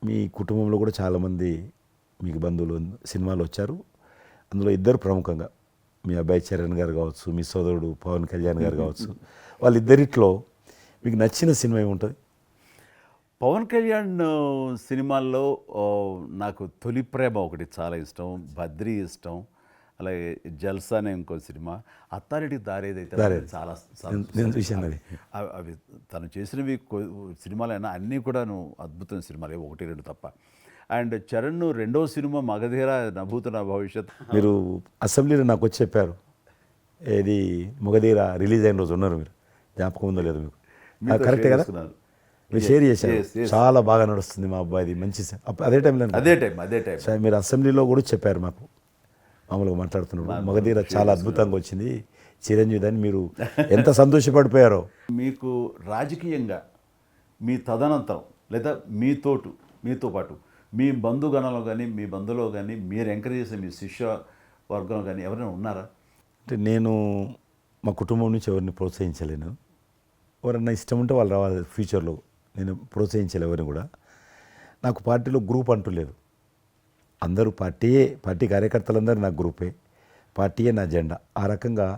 మీ కుటుంబంలో కూడా చాలామంది మీకు బంధువులు సినిమాలు వచ్చారు. అందులో ఇద్దరు ప్రముఖంగా మీ అబ్బాయి చరణ్ గారు కావచ్చు, మీ సోదరుడు పవన్ కళ్యాణ్ గారు కావచ్చు. వాళ్ళిద్దరిట్లో మీకు నచ్చిన సినిమా ఏముంటుంది? పవన్ కళ్యాణ్ సినిమాల్లో నాకు తొలి ప్రేమ ఒకటి చాలా ఇష్టం, బద్రీ ఇష్టం, అలాగే జల్సా అనే ఇంకో సినిమా, అత్తారింటికి దారేదైతే దారేది. చాలా నేను చూశాను అది. అవి తను చేసినవి సినిమాలైనా అన్నీ కూడాను అద్భుతమైన సినిమాలే, ఒకటి రెండు తప్ప. అండ్ చరణ్ రెండో సినిమా మగధీర నభూత నా భవిష్యత్. మీరు అసెంబ్లీలో నాకు వచ్చి చెప్పారు, ఏది మొగధీర రిలీజ్ అయిన రోజు ఉన్నారు మీరు, జ్ఞాపకం ఉందో లేదు మీకు? కరెక్టే కదా? మీరు షేర్ చేశారు. చాలా బాగా నడుస్తుంది మా అబ్బాయిది, మంచి అదే టైంలో అదే టైం మీరు అసెంబ్లీలో కూడా చెప్పారు మాకు, మామూలుగా మాట్లాడుతున్నారు, మగధీర చాలా అద్భుతంగా వచ్చింది చిరంజీవి అని. మీరు ఎంత సంతోషపడిపోయారో. మీకు రాజకీయంగా మీ తదనంతరం లేదా మీతో పాటు మీ బంధుగణంలో కానీ మీ బంధువులో కానీ మీరు ఎంకరేజ్ చేసే మీ శిష్య వర్గంలో కానీ ఎవరైనా ఉన్నారా? అంటే నేను మా కుటుంబం నుంచి ఎవరిని ప్రోత్సహించలేను. ఎవరన్నా ఇష్టం ఉంటే వాళ్ళు రావాలి ఫ్యూచర్లో, నేను ప్రోత్సహించలే ఎవరిని కూడా. నాకు పార్టీలో గ్రూప్ అంటూ లేదు, అందరూ పార్టీ కార్యకర్తలందరూ నా గ్రూపే, పార్టీయే నా జెండా. ఆ రకంగా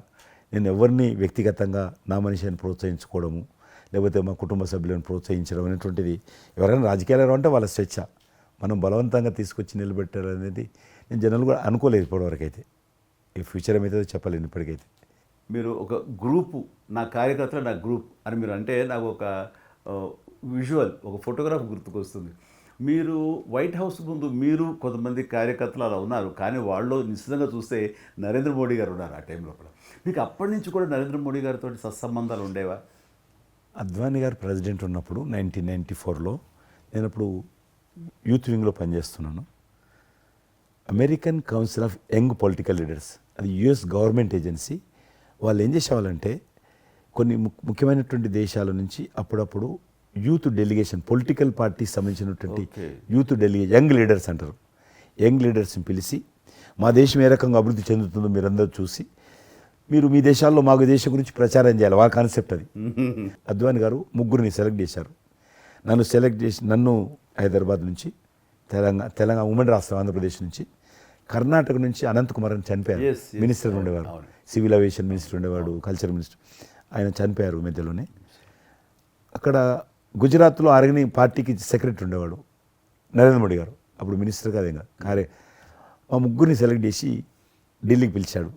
నేను ఎవరిని వ్యక్తిగతంగా నా మనిషిని ప్రోత్సహించుకోవడము, లేకపోతే మా కుటుంబ సభ్యులను ప్రోత్సహించడం అనేటువంటిది, ఎవరైనా రాజకీయాలు అంటే వాళ్ళ స్వేచ్ఛ, మనం బలవంతంగా తీసుకొచ్చి నిలబెట్టారు అనేది నేను జనాలు కూడా అనుకోలేదు ఇప్పటివరకు అయితే. ఈ ఫ్యూచర్ ఏమైతే చెప్పలేను ఇప్పటికైతే. మీరు ఒక గ్రూపు, నా కార్యకర్తలు నా గ్రూప్ అని మీరు అంటే నాకు ఒక విజువల్, ఒక ఫోటోగ్రాఫ్ గుర్తుకొస్తుంది. మీరు వైట్ హౌస్ ముందు మీరు కొంతమంది కార్యకర్తలు అలా ఉన్నారు, కానీ వాళ్ళు నిశ్చితంగా చూస్తే నరేంద్ర మోడీ గారు ఉన్నారు ఆ టైంలో కూడా. మీకు అప్పటి నుంచి కూడా నరేంద్ర మోడీ గారితో సత్సంబంధాలు ఉండేవా? అద్వానీ గారు ప్రెసిడెంట్ ఉన్నప్పుడు 1994లో నేను అప్పుడు యూత్ వింగ్లో పనిచేస్తున్నాను. American council of young political leaders, అది యుఎస్ గవర్నమెంట్ ఏజెన్సీ. వాళ్ళు ఏం చేసేవాళ్ళంటే కొన్ని ముఖ్యమైనటువంటి దేశాల నుంచి అప్పుడప్పుడు యూత్ డెలిగేషన్, పొలిటికల్ పార్టీకి సంబంధించినటువంటి యూత్ డెలిగేషన్, యంగ్ లీడర్స్ అంటారు, యంగ్ లీడర్స్ని పిలిచి మా దేశం ఏ రకంగా అభివృద్ధి చెందుతుందో మీరందరూ చూసి మీరు మీ దేశాల్లో మాకు దేశం గురించి ప్రచారం చేయాలి, వాళ్ళ కాన్సెప్ట్ అది. అద్వానీ గారు ముగ్గురిని సెలెక్ట్ చేశారు. నన్ను హైదరాబాద్ నుంచి, తెలంగాణ ఉమ్మడి రాష్ట్రం ఆంధ్రప్రదేశ్ నుంచి, కర్ణాటక నుంచి అనంత్ కుమార్ అని చనిపోయారు, మినిస్టర్ ఉండేవారు, సివిల్ అవియేషన్ మినిస్టర్ ఉండేవాడు, కల్చర్ మినిస్టర్, ఆయన చనిపోయారు మధ్యలోనే. అక్కడ గుజరాత్లో ఆర్గని పార్టీకి సెక్రటరీ ఉండేవాడు నరేంద్ర మోడీ గారు, అప్పుడు మినిస్టర్ కాదు ఇంకా మా ముగ్గురిని సెలెక్ట్ చేసి ఢిల్లీకి పిలిచాడు.